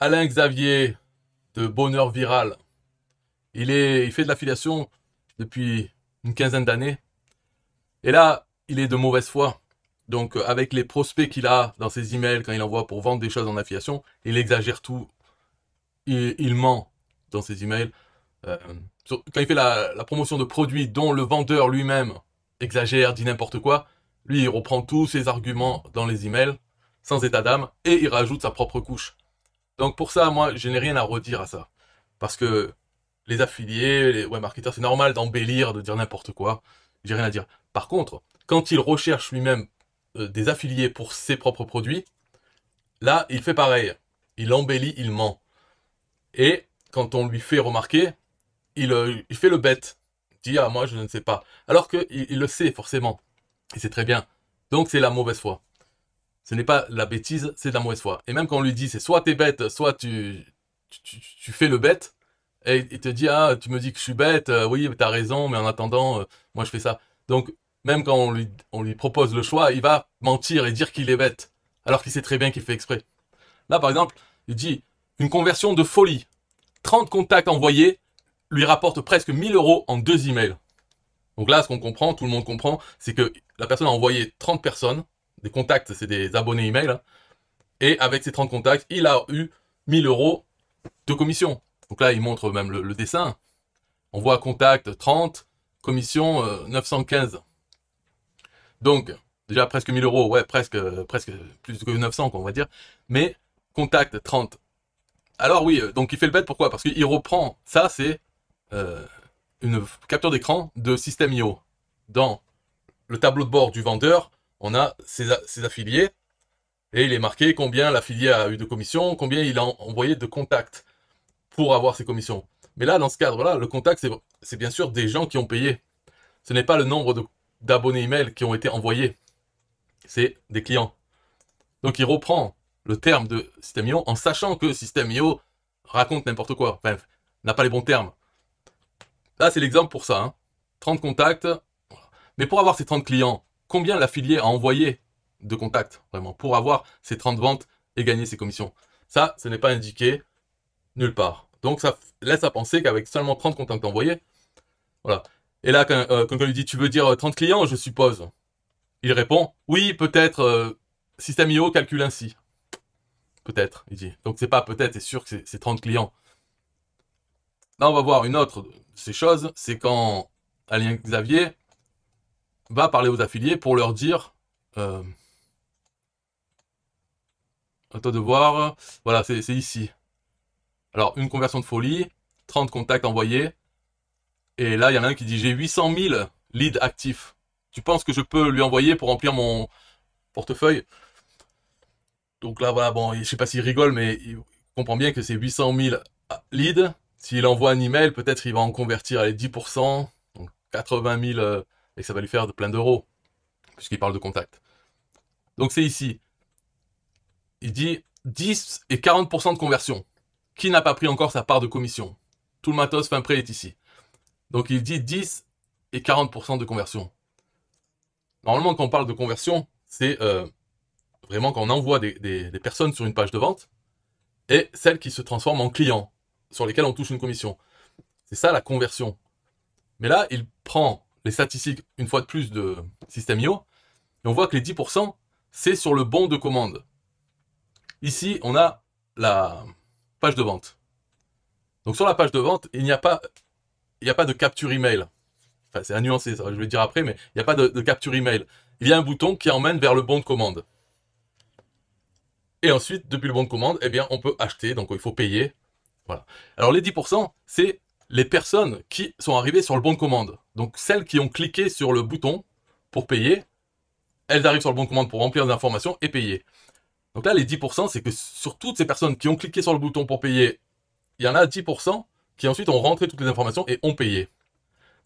Alain Xavier de Bonheur Viral. Il fait de l'affiliation depuis une quinzaine d'années. Et là, il est de mauvaise foi. Donc, avec les prospects qu'il a dans ses emails, quand il envoie pour vendre des choses en affiliation, il exagère tout. Il ment dans ses emails. Euh, Quand il fait la promotion de produits dont le vendeur lui-même exagère, dit n'importe quoi, lui, il reprend tous ses arguments dans les emails, sans état d'âme, et il rajoute sa propre couche. Donc pour ça, moi, je n'ai rien à redire à ça. Parce que les affiliés, les web marketeurs, c'est normal d'embellir, de dire n'importe quoi. J'ai rien à dire. Par contre, quand il recherche lui-même des affiliés pour ses propres produits, là, il fait pareil. Il embellit, il ment. Et quand on lui fait remarquer, il fait le bête. Il dit, ah, moi, je ne sais pas. Alors qu'il le sait, forcément. Et c'est très bien. Donc, c'est la mauvaise foi. Ce n'est pas la bêtise, c'est de la mauvaise foi. Et même quand on lui dit, c'est soit t'es bête, soit tu fais le bête, et il te dit, ah, tu me dis que je suis bête, oui, t'as raison, mais en attendant, moi je fais ça. Donc, même quand on lui propose le choix, il va mentir et dire qu'il est bête, alors qu'il sait très bien qu'il fait exprès. Là, par exemple, il dit, une conversion de folie. 30 contacts envoyés lui rapportent presque 1000 € en 2 emails. Donc là, ce qu'on comprend, tout le monde comprend, c'est que la personne a envoyé 30 personnes, des contacts, c'est des abonnés email, hein, et avec ces 30 contacts, il a eu 1000 € de commission. Donc là, il montre même le dessin. On voit contact 30, commission 915. Donc, déjà presque 1000 €, ouais, presque plus que 900, on va dire. Mais, contact 30. Alors oui, donc il fait le bête, pourquoi? Parce qu'il reprend, ça c'est euh, une capture d'écran de System.io. Dans le tableau de bord du vendeur, on a ses affiliés, et il est marqué combien l'affilié a eu de commissions, combien il a envoyé de contacts pour avoir ses commissions. Mais là, dans ce cadre-là, le contact, c'est bien sûr des gens qui ont payé. Ce n'est pas le nombre d'abonnés email qui ont été envoyés. C'est des clients. Donc il reprend le terme de System.io en sachant que System.io raconte n'importe quoi. Enfin, n'a pas les bons termes. Là, c'est l'exemple pour ça. Hein. 30 contacts. Mais pour avoir ces 30 clients, combien l'affilié a envoyé de contacts, vraiment, pour avoir ces 30 ventes et gagner ses commissions? Ça, ce n'est pas indiqué nulle part. Donc ça laisse à penser qu'avec seulement 30 contacts envoyés, voilà. Et là, quand on lui dit, tu veux dire 30 clients, je suppose, il répond, oui, peut-être, System.io calcule ainsi. Peut-être, il dit. Donc c'est pas peut-être, c'est sûr que c'est 30 clients. Là, on va voir une autre de ces choses, c'est quand Alain Xavier va parler aux affiliés pour leur dire, à toi de voir, voilà, c'est ici. Alors, une conversion de folie, 30 contacts envoyés, et là, il y en a un qui dit, j'ai 800 000 leads actifs. Tu penses que je peux lui envoyer pour remplir mon portefeuille? Donc là, voilà, bon, je sais pas s'il rigole, mais il comprend bien que c'est 800 000 leads. S'il envoie un email, peut-être il va en convertir les 10%, donc 80 000, et ça va lui faire de plein d'euros, puisqu'il parle de contact. Donc c'est ici. Il dit 10 et 40% de conversion. Qui n'a pas pris encore sa part de commission? Tout le matos fin prêt est ici. Donc il dit 10 et 40% de conversion. Normalement, quand on parle de conversion, c'est vraiment quand on envoie des personnes sur une page de vente et celles qui se transforment en clients, sur lesquels on touche une commission. C'est ça la conversion. Mais là, il prend les statistiques, une fois de plus, de System.io, et on voit que les 10%, c'est sur le bon de commande. Ici, on a la page de vente. Donc sur la page de vente, il n'y a pas de capture email. Enfin, c'est à nuancer, ça, je vais le dire après, mais il n'y a pas de capture email. Il y a un bouton qui emmène vers le bon de commande. Et ensuite, depuis le bon de commande, eh bien, on peut acheter, donc il faut payer. Voilà. Alors les 10%, c'est les personnes qui sont arrivées sur le bon de commande. Donc celles qui ont cliqué sur le bouton pour payer, elles arrivent sur le bon de commande pour remplir des informations et payer. Donc là, les 10%, c'est que sur toutes ces personnes qui ont cliqué sur le bouton pour payer, il y en a 10% qui ensuite ont rentré toutes les informations et ont payé.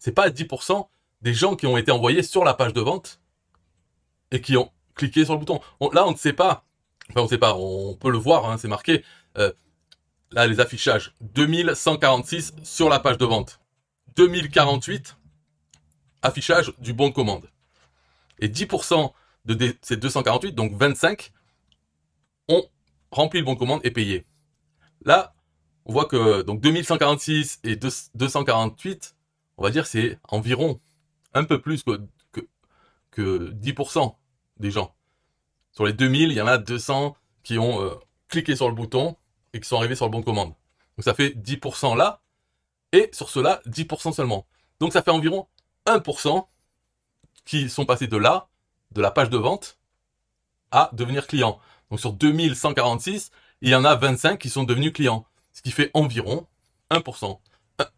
C'est pas 10% des gens qui ont été envoyés sur la page de vente et qui ont cliqué sur le bouton. Là, on ne sait pas. Enfin, on ne sait pas. On peut le voir, hein, c'est marqué. Là, les affichages. 2146 sur la page de vente. 2048 affichage du bon de commande. Et 10% de ces 248, donc 25, ont rempli le bon de commande et payé. Là, on voit que donc 2146 et 248, on va dire c'est environ un peu plus que 10% des gens. Sur les 2000, il y en a 200 qui ont cliqué sur le bouton et qui sont arrivés sur le bon de commande. Donc ça fait 10% là, et sur cela, 10% seulement. Donc ça fait environ 1% qui sont passés de là, de la page de vente, à devenir clients. Donc sur 2146, il y en a 25 qui sont devenus clients. Ce qui fait environ 1%.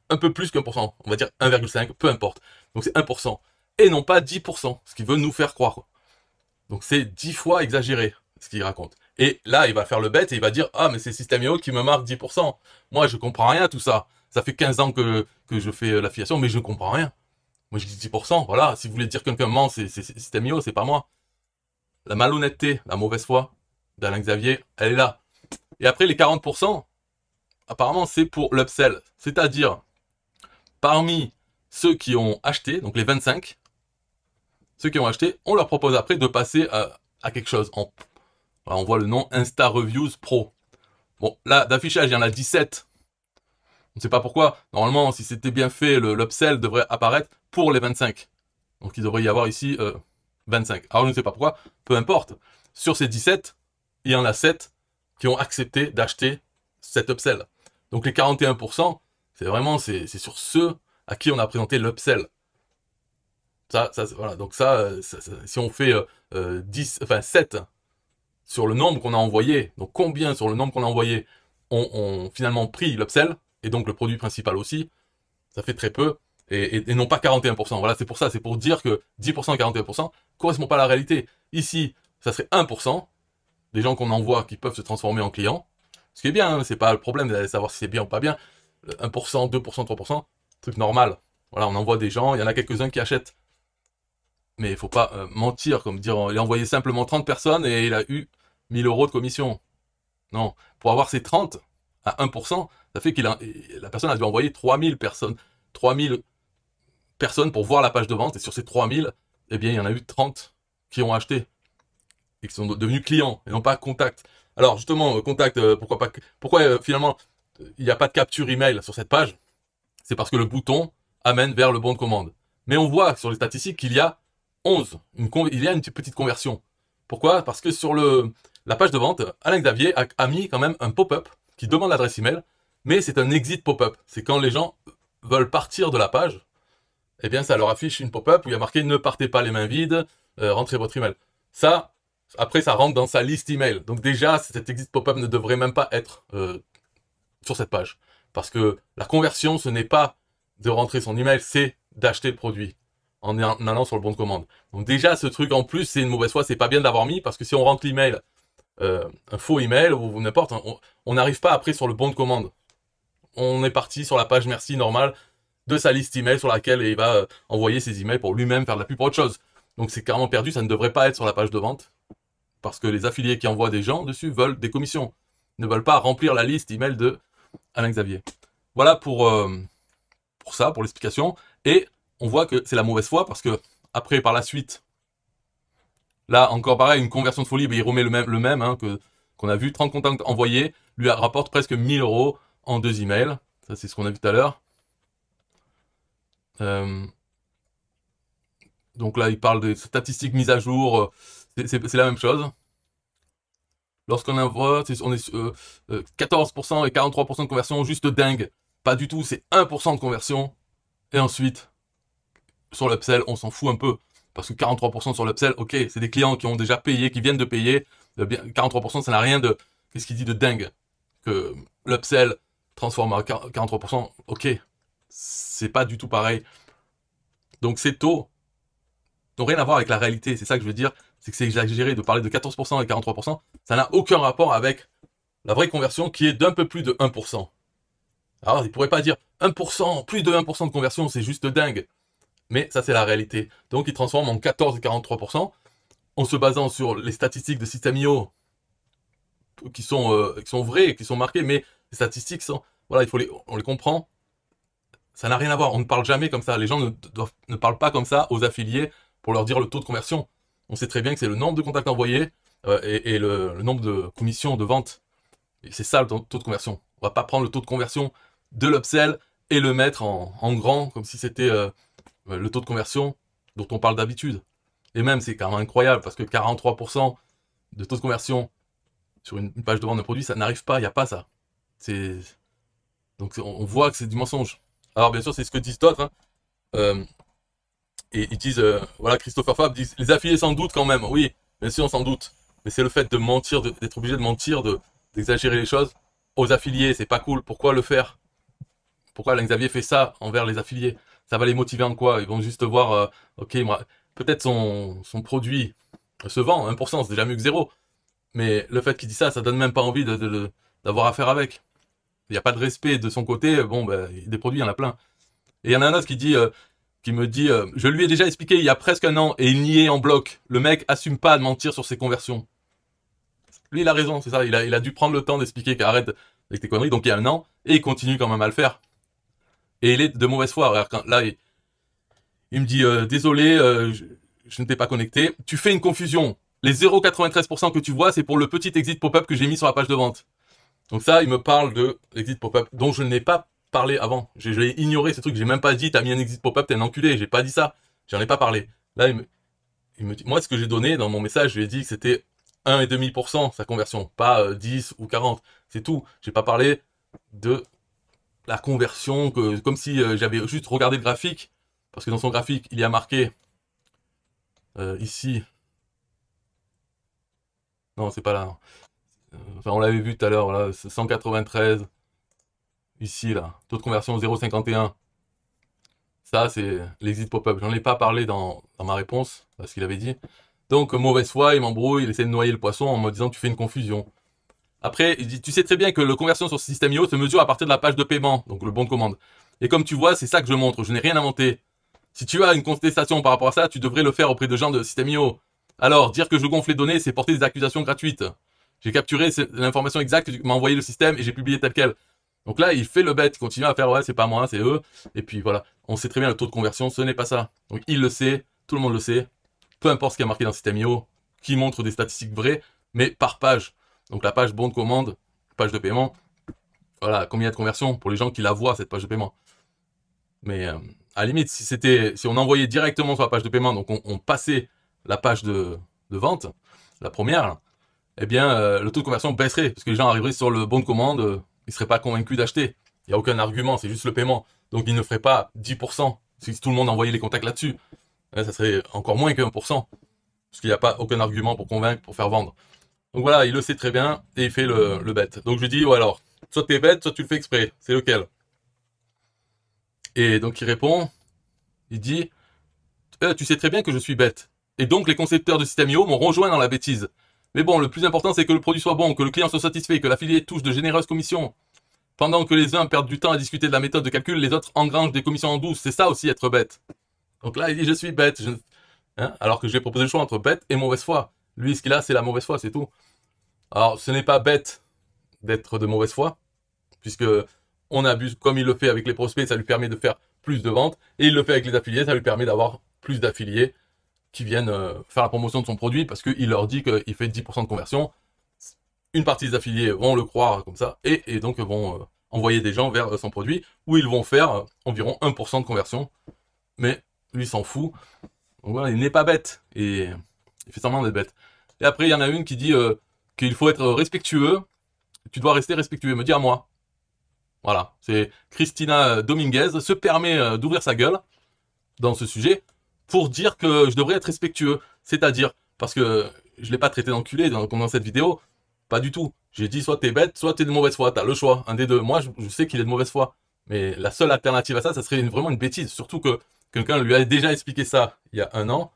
Un peu plus qu'1%. On va dire 1,5, peu importe. Donc c'est 1%. Et non pas 10%, ce qui veut nous faire croire. Donc c'est 10 fois exagéré, ce qu'il raconte. Et là, il va faire le bête et il va dire « Ah, mais c'est System.io qui me marque 10%. Moi, je comprends rien à tout ça. Ça fait 15 ans que je fais l'affiliation, mais je ne comprends rien. Moi, je dis 10%, voilà. Si vous voulez dire que quelqu'un ment, c'est System.io, c'est pas moi. » La malhonnêteté, la mauvaise foi d'Alain Xavier, elle est là. Et après, les 40%, apparemment, c'est pour l'upsell. C'est-à-dire, parmi ceux qui ont acheté, donc les 25, ceux qui ont acheté, on leur propose après de passer à quelque chose. Voilà, on voit le nom Insta Reviews Pro. Bon, là, d'affichage, il y en a 17. On ne sait pas pourquoi. Normalement, si c'était bien fait, l'upsell devrait apparaître pour les 25. Donc, il devrait y avoir ici 25. Alors, je ne sais pas pourquoi. Peu importe. Sur ces 17, il y en a 7 qui ont accepté d'acheter cet upsell. Donc, les 41%, c'est vraiment, c'est sur ceux à qui on a présenté l'upsell. Voilà. Donc si on fait 7 sur le nombre qu'on a envoyé, donc combien sur le nombre qu'on a envoyé ont finalement pris l'upsell, et donc le produit principal aussi, ça fait très peu, et non pas 41%. Voilà, c'est pour ça, c'est pour dire que 10% et 41% ne correspond pas à la réalité. Ici, ça serait 1% des gens qu'on envoie qui peuvent se transformer en clients, ce qui est bien, hein, c'est pas le problème de savoir si c'est bien ou pas bien. 1%, 2%, 3%, truc normal. Voilà, on envoie des gens, il y en a quelques-uns qui achètent. Mais il faut pas mentir, comme dire, il a envoyé simplement 30 personnes et il a eu 1000 euros de commission. Non, pour avoir ces 30 à 1%, ça fait la personne a dû envoyer 3000 personnes. 3000 personnes pour voir la page de vente, et sur ces 3000, eh bien, il y en a eu 30 qui ont acheté et qui sont devenus clients et non pas contact. Alors justement, contact, pourquoi finalement il n'y a pas de capture email sur cette page? C'est parce que le bouton amène vers le bon de commande. Mais on voit sur les statistiques qu'il y a 11. Il y a une petite conversion. Pourquoi? Parce que sur la page de vente, Alain Xavier a mis quand même un pop-up qui demande l'adresse email, mais c'est un exit pop-up. C'est quand les gens veulent partir de la page, eh bien ça leur affiche une pop-up où il y a marqué « Ne partez pas les mains vides, rentrez votre email ». Ça, après ça rentre dans sa liste email. Donc déjà, cet exit pop-up ne devrait même pas être sur cette page. Parce que la conversion, ce n'est pas de rentrer son email, c'est d'acheter le produit en allant sur le bon de commande. Donc déjà, ce truc en plus, c'est une mauvaise foi, c'est pas bien d'avoir mis, parce que si on rentre l'email, un faux email ou n'importe, on n'arrive pas après sur le bon de commande. On est parti sur la page merci normale de sa liste email sur laquelle il va envoyer ses emails pour lui-même faire de la pub pour autre chose. Donc c'est carrément perdu, ça ne devrait pas être sur la page de vente, parce que les affiliés qui envoient des gens dessus veulent des commissions, ne veulent pas remplir la liste email de Alain Xavier. Voilà pour ça, pour l'explication. Et on voit que c'est la mauvaise foi parce que après, par la suite, là encore pareil, une conversion de folie, il remet le même hein, qu'on a vu, 30 contacts envoyés, lui rapporte presque 1000 euros en 2 emails. Ça, c'est ce qu'on a vu tout à l'heure. Donc là, il parle des statistiques mises à jour. C'est la même chose. Lorsqu'on envoie, on est 14% et 43% de conversion, juste dingue. Pas du tout, c'est 1% de conversion. Et ensuite, sur l'upsell, on s'en fout un peu. Parce que 43% sur l'upsell, ok, c'est des clients qui ont déjà payé, qui viennent de payer. 43%, ça n'a rien de... Qu'est-ce qu'il dit de dingue? Que l'upsell transforme à 43%, ok. C'est pas du tout pareil. Donc ces taux n'ont rien à voir avec la réalité. C'est ça que je veux dire. C'est que c'est exagéré de parler de 14% et 43%. Ça n'a aucun rapport avec la vraie conversion qui est d'un peu plus de 1%. Alors, il pourrait pas dire 1%, plus de 1% de conversion, c'est juste dingue. Mais ça, c'est la réalité. Donc, il transforme en 14 et 43%, en se basant sur les statistiques de System.io qui sont vraies, qui sont marquées, mais les statistiques sont... Voilà, on les comprend. Ça n'a rien à voir. On ne parle jamais comme ça. Les gens ne parlent pas comme ça aux affiliés pour leur dire le taux de conversion. On sait très bien que c'est le nombre de contacts envoyés et le nombre de commissions de vente. Et c'est ça le taux de conversion. On va pas prendre le taux de conversion de l'upsell et le mettre en grand, comme si c'était le taux de conversion dont on parle d'habitude. Et même, c'est quand même incroyable, parce que 43% de taux de conversion sur une page de vente d'un produit, ça n'arrive pas, il n'y a pas ça. Donc on voit que c'est du mensonge. Alors bien sûr, c'est ce que disent d'autres. Hein. Et ils disent, voilà, Christopher Fab dit, les affiliés s'en doutent quand même. Oui, bien sûr, on s'en doute. Mais c'est le fait de mentir, d'être obligé de mentir, d'exagérer les choses. Aux affiliés, c'est pas cool. Pourquoi le faire? Pourquoi Alain Xavier fait ça envers les affiliés? Ça va les motiver en quoi? Ils vont juste voir, ok, moi, peut-être son produit se vend, 1%, c'est déjà mieux que zéro. Mais le fait qu'il dit ça, ça donne même pas envie d'avoir affaire avec. Il n'y a pas de respect de son côté. Bon, ben, des produits, il y en a plein. Et il y en a un autre qui me dit, je lui ai déjà expliqué il y a presque un an et il niait en bloc. Le mec assume pas de mentir sur ses conversions. Lui, il a raison, c'est ça. Il a dû prendre le temps d'expliquer qu'il arrête avec tes conneries. Donc il y a un an et il continue quand même à le faire. Et il est de mauvaise foi. Alors, là, il me dit, désolé, je ne t'ai pas connecté. Tu fais une confusion. Les 0,93% que tu vois, c'est pour le petit exit pop-up que j'ai mis sur la page de vente. Donc ça, il me parle de l'exit pop-up dont je n'ai pas parlé avant. J'ai ignoré ce truc, j'ai même pas dit t'as mis un exit pop-up, t'es un enculé, j'ai pas dit ça. J'en ai pas parlé. Là, il me dit, moi ce que j'ai donné dans mon message, je lui ai dit que c'était 1,5% sa conversion, pas 10 ou 40. C'est tout. J'ai pas parlé de la conversion, comme si j'avais juste regardé le graphique, parce que dans son graphique, il y a marqué ici. Non, c'est pas là. Enfin, on l'avait vu tout à l'heure, là, 193. Ici, là, taux de conversion 0,51. Ça, c'est l'exit pop-up. J'en ai pas parlé dans ma réponse, parce qu'il avait dit. Donc, mauvaise foi, il m'embrouille, il essaie de noyer le poisson en me disant tu fais une confusion. Après, il dit, tu sais très bien que la conversion sur ce système IO se mesure à partir de la page de paiement, donc le bon de commande. Et comme tu vois, c'est ça que je montre, je n'ai rien inventé. Si tu as une contestation par rapport à ça, tu devrais le faire auprès de gens de système IO. Alors, dire que je gonfle les données, c'est porter des accusations gratuites. J'ai capturé l'information exacte que m'a envoyé le système et j'ai publié tel quel. Donc là, il fait le bête, il continue à faire ouais, c'est pas moi, c'est eux. Et puis voilà, on sait très bien le taux de conversion, ce n'est pas ça. Donc il le sait, tout le monde le sait. Peu importe ce qui est marqué dans le système IO, qui montre des statistiques vraies, mais par page. Donc la page bon de commande, page de paiement, voilà, combien il y a de conversion pour les gens qui la voient, cette page de paiement. Mais à la limite, si on envoyait directement sur la page de paiement, donc on passait la page de vente, la première, eh bien le taux de conversion baisserait, parce que les gens arriveraient sur le bon de commande, ils seraient pas convaincus d'acheter. Il n'y a aucun argument, c'est juste le paiement. Donc ils ne feraient pas 10% si tout le monde envoyait les contacts là-dessus. Ça serait encore moins que 1%, parce qu'il n'y a pas aucun argument pour convaincre, pour faire vendre. Donc voilà, il le sait très bien, et il fait le bête. Donc je lui dis, ouais alors, soit t'es bête, soit tu le fais exprès. C'est lequel? Et donc il répond, il dit, tu sais très bien que je suis bête. Et donc les concepteurs de système IO m'ont rejoint dans la bêtise. Mais bon, le plus important c'est que le produit soit bon, que le client soit satisfait, que l'affilié touche de généreuses commissions. Pendant que les uns perdent du temps à discuter de la méthode de calcul, les autres engrangent des commissions en douce. C'est ça aussi être bête. Donc là, il dit je suis bête. Hein, alors que j'ai proposé le choix entre bête et mauvaise foi. Lui, ce qu'il a, c'est la mauvaise foi, c'est tout. Alors, ce n'est pas bête d'être de mauvaise foi, puisque on abuse, comme il le fait avec les prospects, ça lui permet de faire plus de ventes, et il le fait avec les affiliés, ça lui permet d'avoir plus d'affiliés qui viennent faire la promotion de son produit, parce qu'il leur dit qu'il fait 10% de conversion. Une partie des affiliés vont le croire comme ça, et donc vont envoyer des gens vers son produit, où ils vont faire environ 1% de conversion. Mais lui s'en fout. Donc voilà, il n'est pas bête, et il fait semblant d'être bête. Et après, il y en a une qui dit qu'il faut être respectueux, tu dois rester respectueux, me dit à moi. Voilà, c'est Christina Dominguez se permet d'ouvrir sa gueule dans ce sujet pour dire que je devrais être respectueux. C'est-à-dire, parce que je l'ai pas traité d'enculé dans cette vidéo, pas du tout. J'ai dit soit t'es bête, soit t'es de mauvaise foi, t'as le choix, un des deux. Moi, je sais qu'il est de mauvaise foi, mais la seule alternative à ça, ça serait vraiment une bêtise, surtout que quelqu'un lui a déjà expliqué ça il y a un an,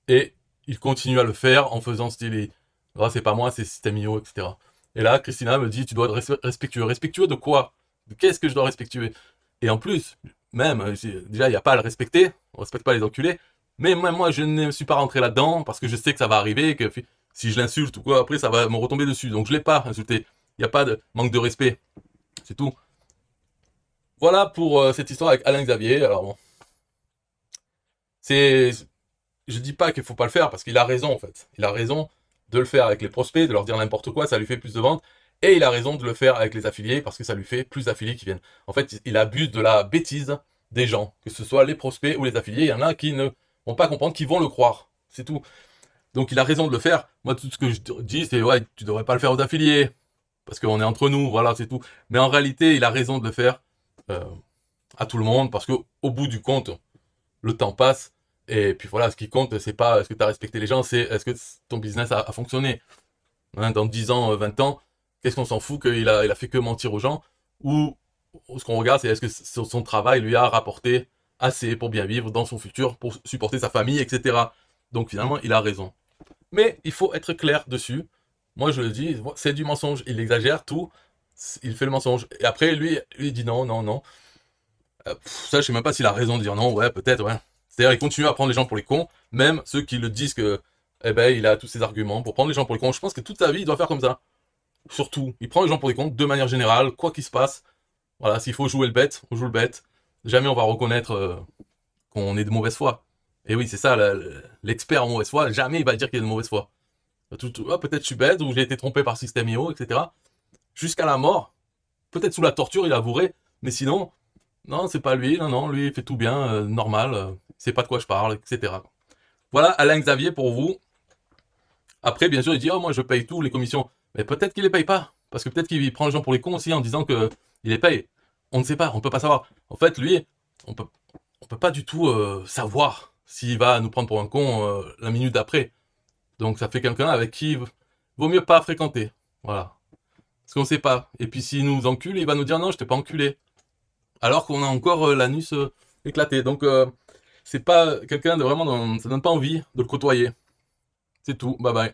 et il continue à le faire en faisant style, oh, c'est pas moi, c'est Système IO, etc. Et là, Christina me dit, tu dois être respectueux. Respectueux de quoi? Qu'est-ce que je dois respectuer? Et en plus, même, déjà, il n'y a pas à le respecter, on respecte pas les enculés, mais même moi, je ne suis pas rentré là-dedans, parce que je sais que ça va arriver, que si je l'insulte ou quoi, après, ça va me retomber dessus. Donc, je l'ai pas insulté. Il n'y a pas de manque de respect. C'est tout. Voilà pour cette histoire avec Alain Xavier. Alors bon, je dis pas qu'il faut pas le faire, parce qu'il a raison, en fait. Il a raison de le faire avec les prospects, de leur dire n'importe quoi, ça lui fait plus de ventes. Et il a raison de le faire avec les affiliés parce que ça lui fait plus d'affiliés qui viennent. En fait, il abuse de la bêtise des gens, que ce soit les prospects ou les affiliés. Il y en a qui ne vont pas comprendre, qui vont le croire. C'est tout. Donc il a raison de le faire. Moi, tout ce que je dis, c'est ouais, tu devrais pas le faire aux affiliés parce qu'on est entre nous, voilà, c'est tout. Mais en réalité, il a raison de le faire euh, à tout le monde parce que au bout du compte, le temps passe. Et puis voilà, ce qui compte, c'est pas est-ce que tu as respecté les gens, c'est est-ce que ton business a fonctionné. Hein, dans 10 ans, 20 ans, qu'est-ce qu'on s'en fout qu'il a fait que mentir aux gens? Ou ce qu'on regarde, c'est est-ce que son travail lui a rapporté assez pour bien vivre dans son futur, pour supporter sa famille, etc. Donc finalement, il a raison. Mais il faut être clair dessus. Moi, je le dis, c'est du mensonge. Il exagère tout. Il fait le mensonge. Et après, lui il dit non, non, non. Ça, je sais même pas s'il a raison de dire non. Ouais, peut-être, ouais. C'est-à-dire, il continue à prendre les gens pour les cons. Même ceux qui le disent que, eh ben, il a tous ses arguments pour prendre les gens pour les cons. Je pense que toute sa vie, il doit faire comme ça. Surtout, il prend les gens pour les cons de manière générale, quoi qu'il se passe. Voilà, s'il faut jouer le bête, on joue le bête. Jamais on va reconnaître qu'on est de mauvaise foi. Et oui, c'est ça, l'expert en mauvaise foi, jamais il va dire qu'il est de mauvaise foi. Peut-être je suis bête, ou j'ai été trompé par système IO, etc. Jusqu'à la mort, peut-être sous la torture, il avouerait, mais sinon, non, c'est pas lui, non, non, lui, il fait tout bien, normal, il sait pas de quoi je parle, etc. Voilà, Alain Xavier pour vous. Après, bien sûr, il dit, oh, moi, je paye tout, les commissions. Mais peut-être qu'il les paye pas, parce que peut-être qu'il prend les gens pour les cons aussi en disant que il les paye. On ne sait pas, on peut pas savoir. En fait, lui, on peut, on peut pas du tout savoir s'il va nous prendre pour un con la minute d'après. Donc ça fait quelqu'un avec qui vaut mieux pas fréquenter. Voilà. Parce qu'on sait pas. Et puis s'il nous encule, il va nous dire non, je t'ai pas enculé. Alors qu'on a encore l'anus éclaté. Donc c'est pas quelqu'un de vraiment... ça donne pas envie de le côtoyer. C'est tout. Bye bye.